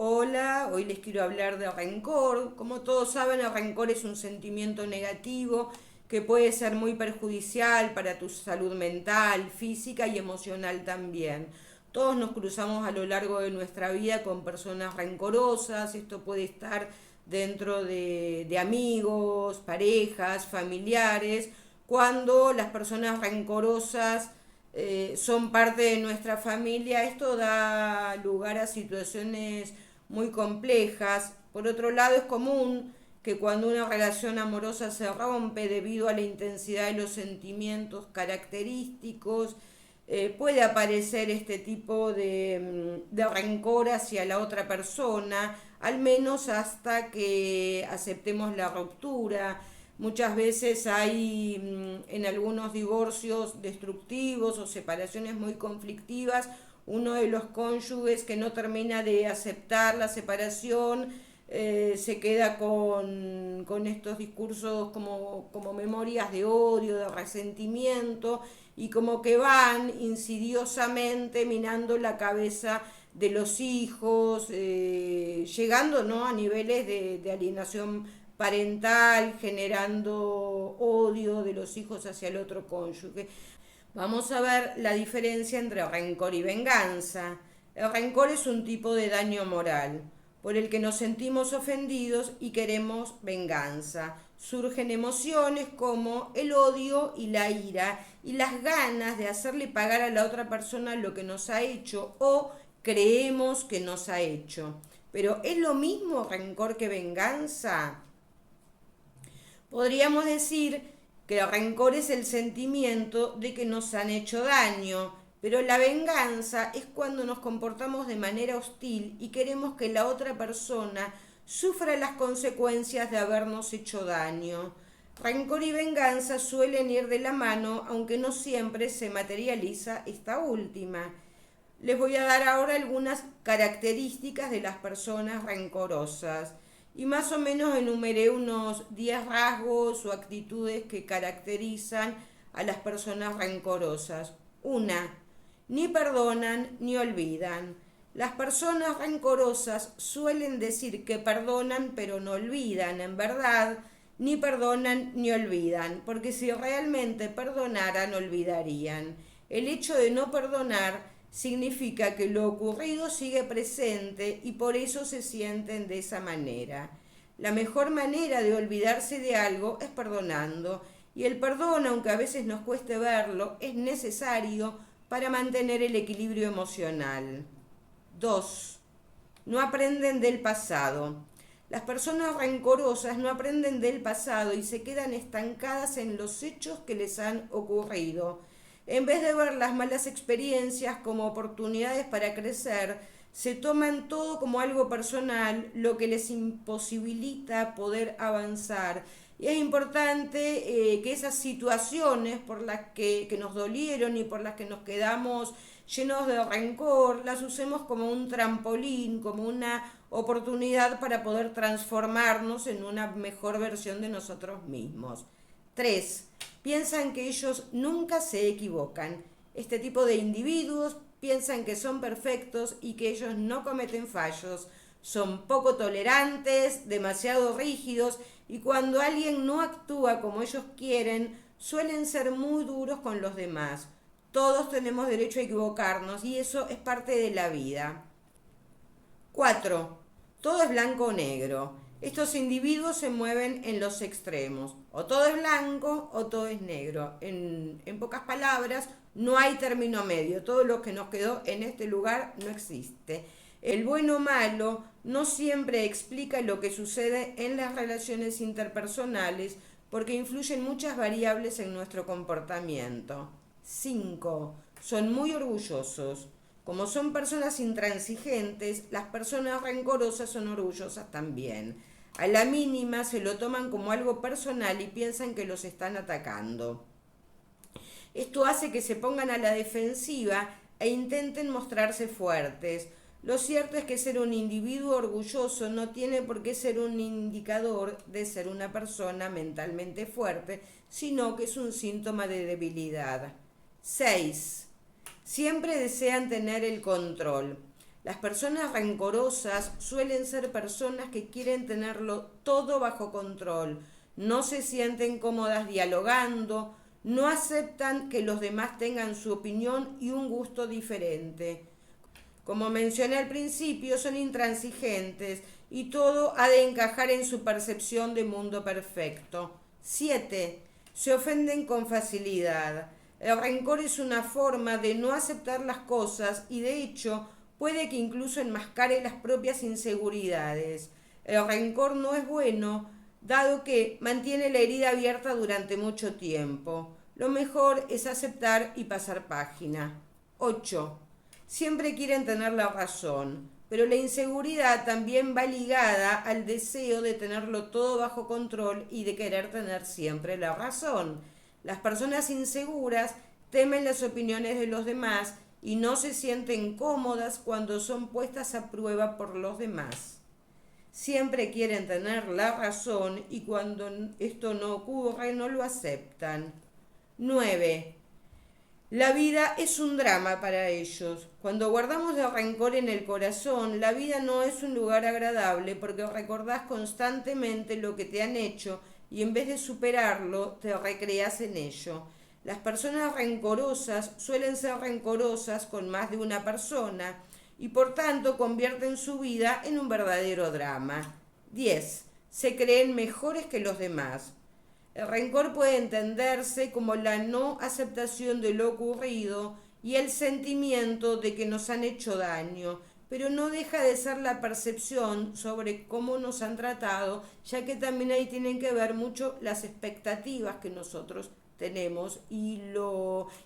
Hola, hoy les quiero hablar de rencor. Como todos saben, el rencor es un sentimiento negativo que puede ser muy perjudicial para tu salud mental, física y emocional también. Todos nos cruzamos a lo largo de nuestra vida con personas rencorosas. Esto puede estar dentro de amigos, parejas, familiares. Cuando las personas rencorosas son parte de nuestra familia, esto da lugar a situaciones muy complejas. Por otro lado, es común que cuando una relación amorosa se rompe debido a la intensidad de los sentimientos característicos, puede aparecer este tipo de rencor hacia la otra persona, al menos hasta que aceptemos la ruptura. Muchas veces hay en algunos divorcios destructivos o separaciones muy conflictivas, uno de los cónyuges que no termina de aceptar la separación, se queda con estos discursos como memorias de odio, de resentimiento, y como que van insidiosamente minando la cabeza de los hijos, llegando, ¿no?, a niveles de alienación parental, generando odio de los hijos hacia el otro cónyuge. Vamos a ver la diferencia entre rencor y venganza. El rencor es un tipo de daño moral por el que nos sentimos ofendidos y queremos venganza. Surgen emociones como el odio y la ira y las ganas de hacerle pagar a la otra persona lo que nos ha hecho o creemos que nos ha hecho. Pero ¿es lo mismo rencor que venganza? Podríamos decir que el rencor es el sentimiento de que nos han hecho daño, pero la venganza es cuando nos comportamos de manera hostil y queremos que la otra persona sufra las consecuencias de habernos hecho daño. Rencor y venganza suelen ir de la mano, aunque no siempre se materializa esta última. Les voy a dar ahora algunas características de las personas rencorosas y más o menos enumeré unos 10 rasgos o actitudes que caracterizan a las personas rencorosas. Una, ni perdonan ni olvidan. Las personas rencorosas suelen decir que perdonan pero no olvidan. En verdad, ni perdonan ni olvidan, porque si realmente perdonaran, olvidarían. El hecho de no perdonar significa que lo ocurrido sigue presente y por eso se sienten de esa manera. La mejor manera de olvidarse de algo es perdonando, y el perdón, aunque a veces nos cueste verlo, es necesario para mantener el equilibrio emocional. 2. No aprenden del pasado. Las personas rencorosas no aprenden del pasado y se quedan estancadas en los hechos que les han ocurrido. En vez de ver las malas experiencias como oportunidades para crecer, se toman todo como algo personal, lo que les imposibilita poder avanzar. Y es importante que esas situaciones por las que nos dolieron y por las que nos quedamos llenos de rencor, las usemos como un trampolín, como una oportunidad para poder transformarnos en una mejor versión de nosotros mismos. 3. Piensan que ellos nunca se equivocan. Este tipo de individuos piensan que son perfectos y que ellos no cometen fallos. Son poco tolerantes, demasiado rígidos, y cuando alguien no actúa como ellos quieren, suelen ser muy duros con los demás. Todos tenemos derecho a equivocarnos y eso es parte de la vida. 4. Todo es blanco o negro. Estos individuos se mueven en los extremos. O todo es blanco o todo es negro. En pocas palabras, no hay término medio. Todo lo que nos quedó en este lugar no existe. El bueno o malo no siempre explica lo que sucede en las relaciones interpersonales porque influyen muchas variables en nuestro comportamiento. 5. Son muy orgullosos. Como son personas intransigentes, las personas rencorosas son orgullosas también. A la mínima se lo toman como algo personal y piensan que los están atacando. Esto hace que se pongan a la defensiva e intenten mostrarse fuertes. Lo cierto es que ser un individuo orgulloso no tiene por qué ser un indicador de ser una persona mentalmente fuerte, sino que es un síntoma de debilidad. 6. Siempre desean tener el control. Las personas rencorosas suelen ser personas que quieren tenerlo todo bajo control, no se sienten cómodas dialogando, no aceptan que los demás tengan su opinión y un gusto diferente. Como mencioné al principio, son intransigentes y todo ha de encajar en su percepción de mundo perfecto. 7. Se ofenden con facilidad. El rencor es una forma de no aceptar las cosas y de hecho puede que incluso enmascare las propias inseguridades. El rencor no es bueno, dado que mantiene la herida abierta durante mucho tiempo. Lo mejor es aceptar y pasar página. 8. Siempre quieren tener la razón, pero la inseguridad también va ligada al deseo de tenerlo todo bajo control y de querer tener siempre la razón. Las personas inseguras temen las opiniones de los demás y no se sienten cómodas cuando son puestas a prueba por los demás. Siempre quieren tener la razón y cuando esto no ocurre no lo aceptan. 9. La vida es un drama para ellos. Cuando guardamos el rencor en el corazón, la vida no es un lugar agradable porque recordás constantemente lo que te han hecho y en vez de superarlo, te recreas en ello. Las personas rencorosas suelen ser rencorosas con más de una persona y por tanto convierten su vida en un verdadero drama. 10. Se creen mejores que los demás. El rencor puede entenderse como la no aceptación de lo ocurrido y el sentimiento de que nos han hecho daño, pero no deja de ser la percepción sobre cómo nos han tratado, ya que también ahí tienen que ver mucho las expectativas que nosotros tenemos y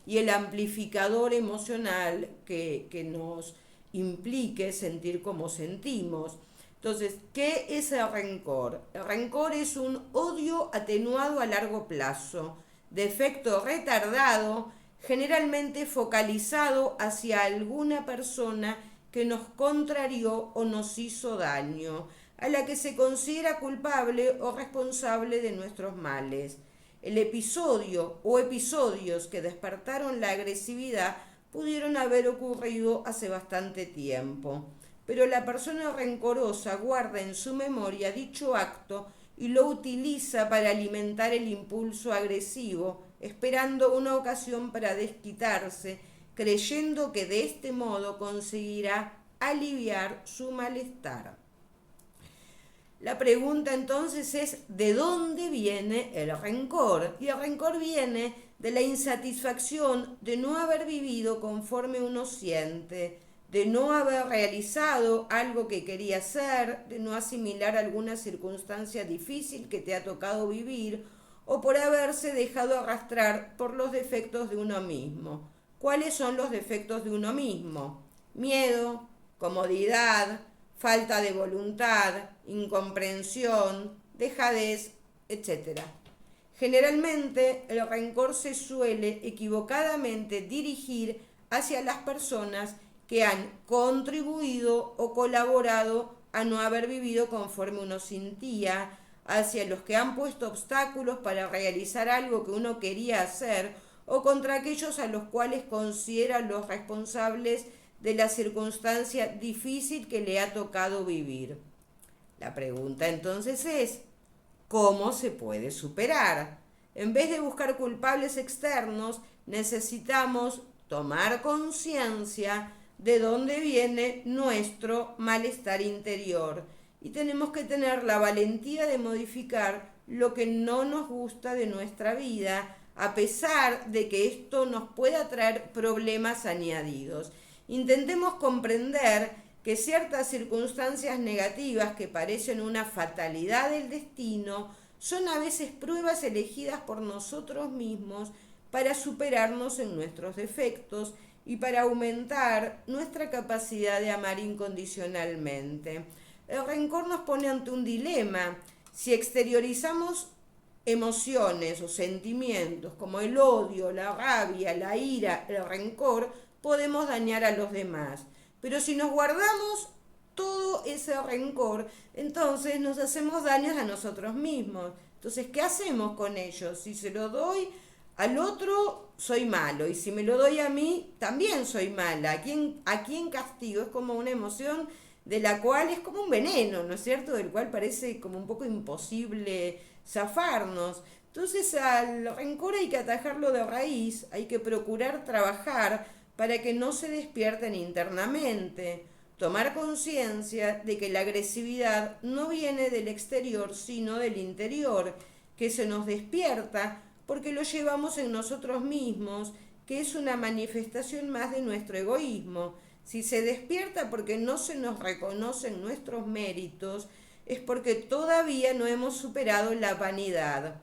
el amplificador emocional que nos implique sentir como sentimos. Entonces, ¿qué es el rencor? El rencor es un odio atenuado a largo plazo, de efecto retardado, generalmente focalizado hacia alguna persona que nos contrarió o nos hizo daño, a la que se considera culpable o responsable de nuestros males. El episodio o episodios que despertaron la agresividad pudieron haber ocurrido hace bastante tiempo, pero la persona rencorosa guarda en su memoria dicho acto y lo utiliza para alimentar el impulso agresivo, esperando una ocasión para desquitarse, creyendo que de este modo conseguirá aliviar su malestar. La pregunta entonces es, ¿de dónde viene el rencor? Y el rencor viene de la insatisfacción de no haber vivido conforme uno siente, de no haber realizado algo que quería hacer, de no asimilar alguna circunstancia difícil que te ha tocado vivir o por haberse dejado arrastrar por los defectos de uno mismo. ¿Cuáles son los defectos de uno mismo? Miedo, comodidad, falta de voluntad, incomprensión, dejadez, etc. Generalmente el rencor se suele equivocadamente dirigir hacia las personas que han contribuido o colaborado a no haber vivido conforme uno sentía, hacia los que han puesto obstáculos para realizar algo que uno quería hacer, o contra aquellos a los cuales considera los responsables de la circunstancia difícil que le ha tocado vivir. La pregunta entonces es, ¿cómo se puede superar? En vez de buscar culpables externos, necesitamos tomar conciencia de dónde viene nuestro malestar interior y tenemos que tener la valentía de modificar lo que no nos gusta de nuestra vida, a pesar de que esto nos pueda traer problemas añadidos. Intentemos comprender que ciertas circunstancias negativas que parecen una fatalidad del destino son a veces pruebas elegidas por nosotros mismos para superarnos en nuestros defectos y para aumentar nuestra capacidad de amar incondicionalmente. El rencor nos pone ante un dilema. Si exteriorizamos emociones o sentimientos como el odio, la rabia, la ira, el rencor, podemos dañar a los demás. Pero si nos guardamos todo ese rencor, entonces nos hacemos daños a nosotros mismos. Entonces, ¿qué hacemos con ellos? Si se lo doy al otro, soy malo, y si me lo doy a mí, también soy mala. A quién castigo? Es como una emoción de la cual es como un veneno, ¿no es cierto? Del cual parece como un poco imposible zafarnos. Entonces al rencor hay que atajarlo de raíz, hay que procurar trabajar para que no se despierten internamente. Tomar conciencia de que la agresividad no viene del exterior, sino del interior, que se nos despierta porque lo llevamos en nosotros mismos, que es una manifestación más de nuestro egoísmo. Si se despierta porque no se nos reconocen nuestros méritos, es porque todavía no hemos superado la vanidad.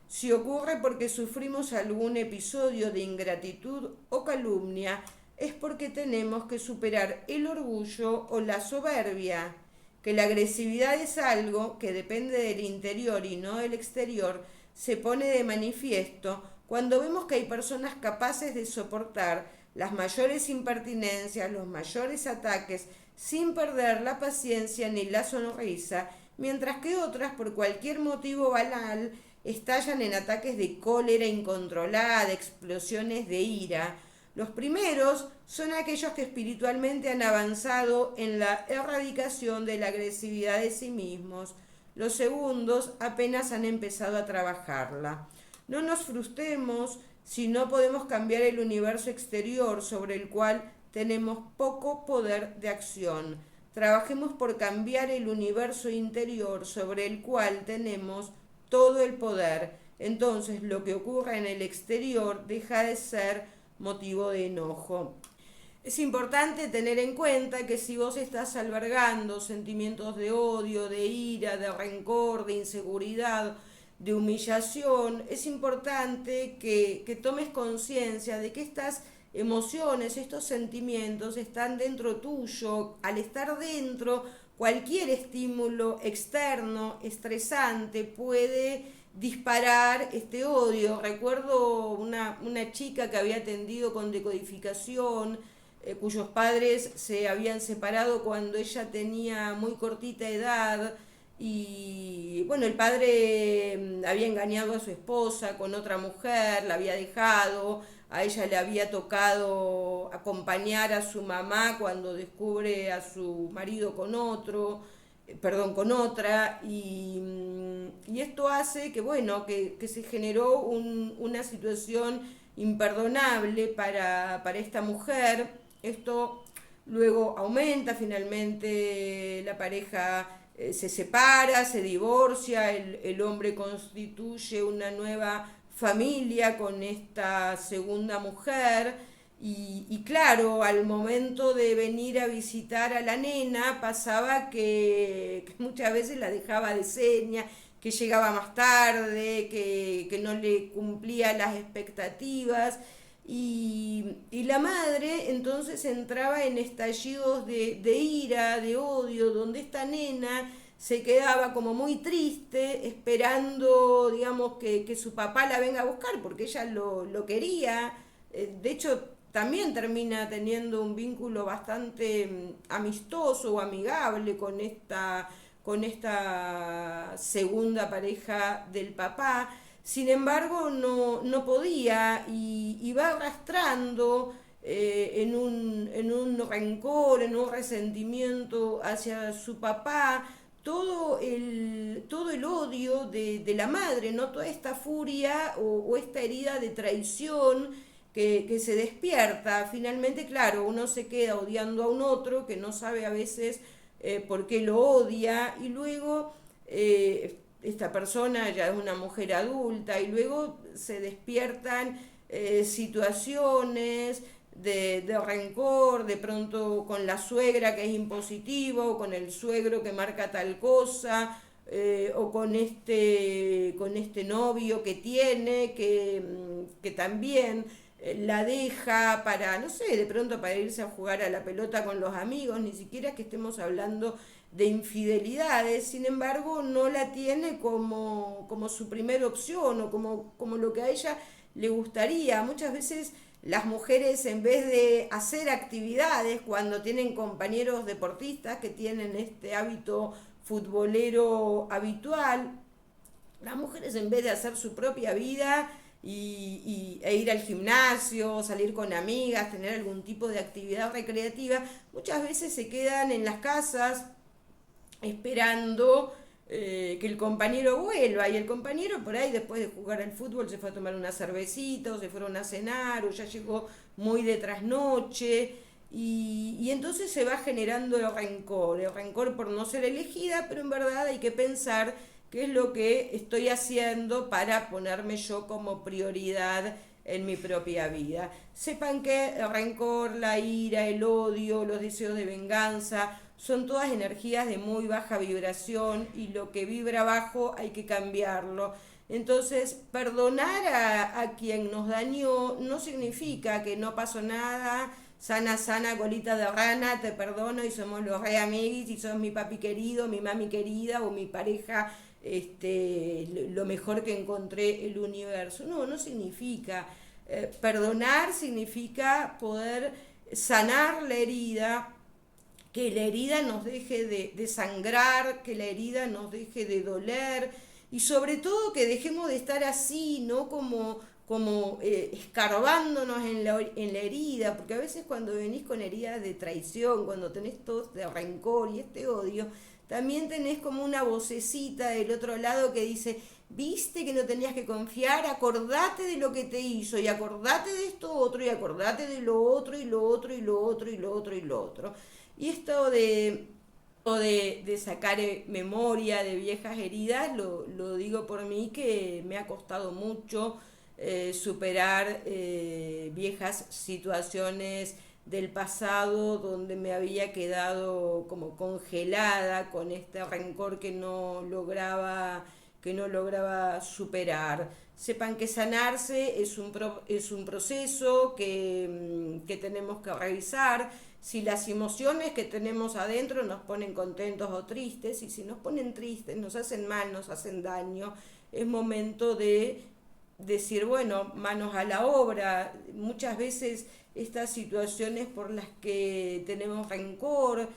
Si ocurre porque sufrimos algún episodio de ingratitud o calumnia, es porque tenemos que superar el orgullo o la soberbia. Que la agresividad es algo que depende del interior y no del exterior, se pone de manifiesto cuando vemos que hay personas capaces de soportar las mayores impertinencias, los mayores ataques, sin perder la paciencia ni la sonrisa, mientras que otras, por cualquier motivo banal, estallan en ataques de cólera incontrolada, explosiones de ira. Los primeros son aquellos que espiritualmente han avanzado en la erradicación de la agresividad de sí mismos. Los segundos apenas han empezado a trabajarla. No nos frustremos si no podemos cambiar el universo exterior sobre el cual tenemos poco poder de acción. Trabajemos por cambiar el universo interior sobre el cual tenemos todo el poder. Entonces lo que ocurra en el exterior deja de ser motivo de enojo. Es importante tener en cuenta que si vos estás albergando sentimientos de odio, de ira, de rencor, de inseguridad, de humillación, es importante que tomes conciencia de que estas emociones, estos sentimientos están dentro tuyo. Al estar dentro, cualquier estímulo externo, estresante, puede disparar este odio. Recuerdo una chica que había atendido con decodificación, cuyos padres se habían separado cuando ella tenía muy cortita edad, y bueno, el padre había engañado a su esposa con otra mujer, la había dejado, a ella le había tocado acompañar a su mamá cuando descubre a su marido con otro, con otra, y esto hace que, bueno, que se generó una situación imperdonable para esta mujer. Esto luego aumenta, finalmente la pareja se separa, se divorcia, el hombre constituye una nueva familia con esta segunda mujer, y claro, al momento de venir a visitar a la nena pasaba que muchas veces la dejaba de seña, que llegaba más tarde, que no le cumplía las expectativas, y la madre entonces entraba en estallidos de ira, de odio, donde esta nena se quedaba como muy triste, esperando, digamos, que su papá la venga a buscar, porque ella lo quería. De hecho, también termina teniendo un vínculo bastante amistoso o amigable con esta segunda pareja del papá. Sin embargo, no podía, y va arrastrando en un rencor, en un resentimiento hacia su papá, todo el odio de la madre, ¿no? Toda esta furia o esta herida de traición que se despierta. Finalmente, claro, uno se queda odiando a un otro que no sabe a veces por qué lo odia, y luego esta persona ya es una mujer adulta, y luego se despiertan situaciones de rencor, de pronto con la suegra que es impositivo, o con el suegro que marca tal cosa, o con este novio que tiene, que también la deja para, no sé, de pronto para irse a jugar a la pelota con los amigos. Ni siquiera que estemos hablando de infidelidades, sin embargo no la tiene como su primera opción, o como lo que a ella le gustaría. Muchas veces las mujeres, en vez de hacer actividades cuando tienen compañeros deportistas que tienen este hábito futbolero habitual, las mujeres, en vez de hacer su propia vida, e ir al gimnasio, salir con amigas, tener algún tipo de actividad recreativa, muchas veces se quedan en las casas esperando que el compañero vuelva, y el compañero por ahí después de jugar al fútbol se fue a tomar una cervecita, o se fueron a cenar, o ya llegó muy de trasnoche, y entonces se va generando el rencor por no ser elegida, pero en verdad hay que pensar qué es lo que estoy haciendo para ponerme yo como prioridad en mi propia vida. Sepan que el rencor, la ira, el odio, los deseos de venganza son todas energías de muy baja vibración, y lo que vibra bajo hay que cambiarlo. Entonces, perdonar a quien nos dañó no significa que no pasó nada, sana, sana, colita de rana, te perdono y somos los re amiguis y sos mi papi querido, mi mami querida o mi pareja, lo mejor que encontré el universo. No, no significa. Perdonar significa poder sanar la herida, que la herida nos deje de sangrar, que la herida nos deje de doler, y sobre todo que dejemos de estar así, ¿no? Como escarbándonos en la herida, porque a veces cuando venís con heridas de traición, cuando tenés todo este rencor y este odio, también tenés como una vocecita del otro lado que dice, viste que no tenías que confiar, acordate de lo que te hizo, y acordate de esto otro, y acordate de lo otro, y lo otro, y lo otro, y lo otro, y lo otro. Y esto de sacar memoria de viejas heridas, lo digo por mí, que me ha costado mucho superar viejas situaciones del pasado donde me había quedado como congelada con este rencor que no lograba superar. Sepan que sanarse es un proceso que tenemos que revisar. Si las emociones que tenemos adentro nos ponen contentos o tristes, y si nos ponen tristes, nos hacen mal, nos hacen daño, es momento de decir, bueno, manos a la obra. Muchas veces estas situaciones por las que tenemos rencor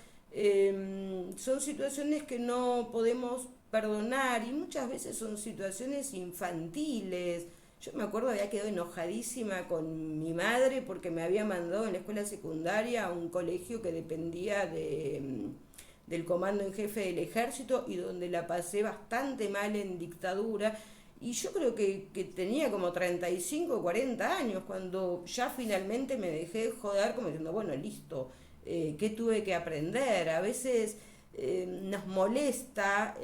son situaciones que no podemos perdonar, y muchas veces son situaciones infantiles. Yo me acuerdo, había quedado enojadísima con mi madre porque me había mandado en la escuela secundaria a un colegio que dependía del comando en jefe del ejército, y donde la pasé bastante mal en dictadura. Y yo creo que tenía como 35 o 40 años cuando ya finalmente me dejé de joder, como diciendo, bueno, listo, ¿qué tuve que aprender? A veces nos molesta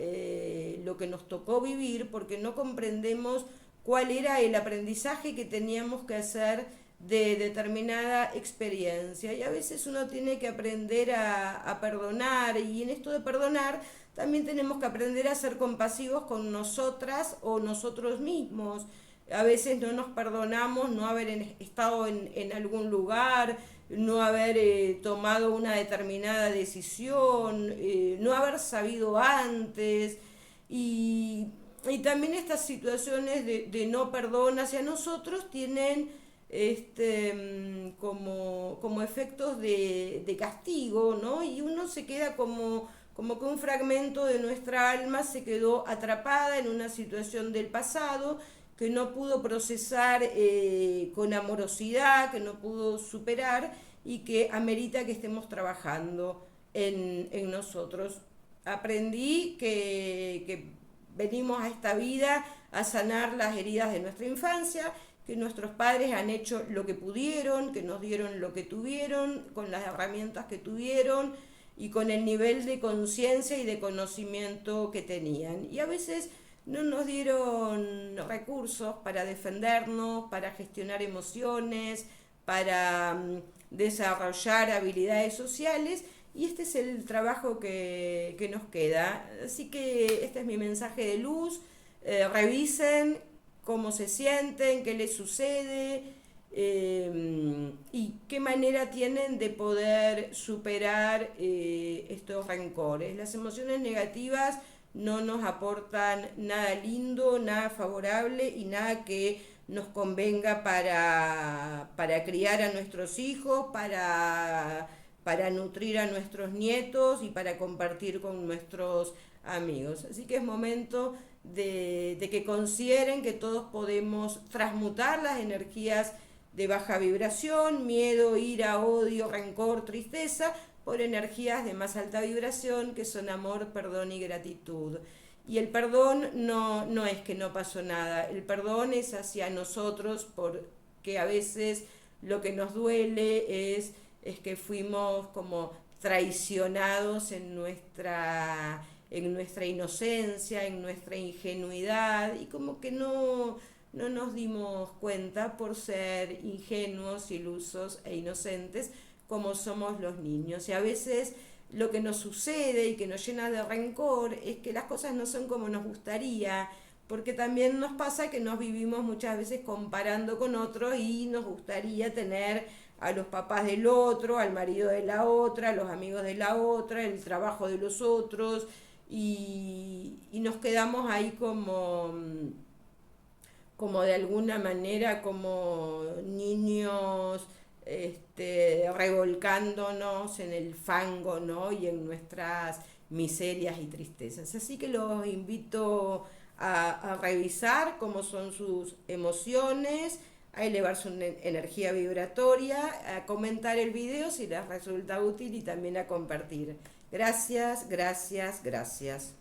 lo que nos tocó vivir, porque no comprendemos cuál era el aprendizaje que teníamos que hacer de determinada experiencia. Y a veces uno tiene que aprender a perdonar, y en esto de perdonar también tenemos que aprender a ser compasivos con nosotras o nosotros mismos. A veces no nos perdonamos no haber estado en algún lugar, no haber tomado una determinada decisión, no haber sabido antes, y también estas situaciones de no perdón hacia nosotros tienen como efectos de castigo, ¿no? Y uno se queda como que un fragmento de nuestra alma se quedó atrapada en una situación del pasado que no pudo procesar con amorosidad, que no pudo superar, y que amerita que estemos trabajando en nosotros. Aprendí que venimos a esta vida a sanar las heridas de nuestra infancia, que nuestros padres han hecho lo que pudieron, que nos dieron lo que tuvieron, con las herramientas que tuvieron y con el nivel de conciencia y de conocimiento que tenían. Y a veces no nos dieron recursos para defendernos, para gestionar emociones, para desarrollar habilidades sociales, y este es el trabajo que nos queda. Así que este es mi mensaje de luz. Revisen cómo se sienten, qué les sucede, y qué manera tienen de poder superar estos rencores. Las emociones negativas no nos aportan nada lindo, nada favorable y nada que nos convenga para criar a nuestros hijos, para nutrir a nuestros nietos y para compartir con nuestros amigos. Así que es momento de que consideren que todos podemos transmutar las energías de baja vibración, miedo, ira, odio, rencor, tristeza, por energías de más alta vibración que son amor, perdón y gratitud. Y el perdón no es que no pasó nada, el perdón es hacia nosotros porque a veces lo que nos duele es que fuimos como traicionados en nuestra inocencia, en nuestra ingenuidad y como que no nos dimos cuenta por ser ingenuos, ilusos e inocentes como somos los niños. Y a veces lo que nos sucede y que nos llena de rencor es que las cosas no son como nos gustaría, porque también nos pasa que nos vivimos muchas veces comparando con otros y nos gustaría tener a los papás del otro, al marido de la otra, a los amigos de la otra, el trabajo de los otros, y nos quedamos ahí como de alguna manera como niños revolcándonos en el fango, ¿no? Y en nuestras miserias y tristezas. Así que los invito a revisar cómo son sus emociones, a elevar su energía vibratoria, a comentar el video si les resulta útil y también a compartir. Gracias, gracias, gracias.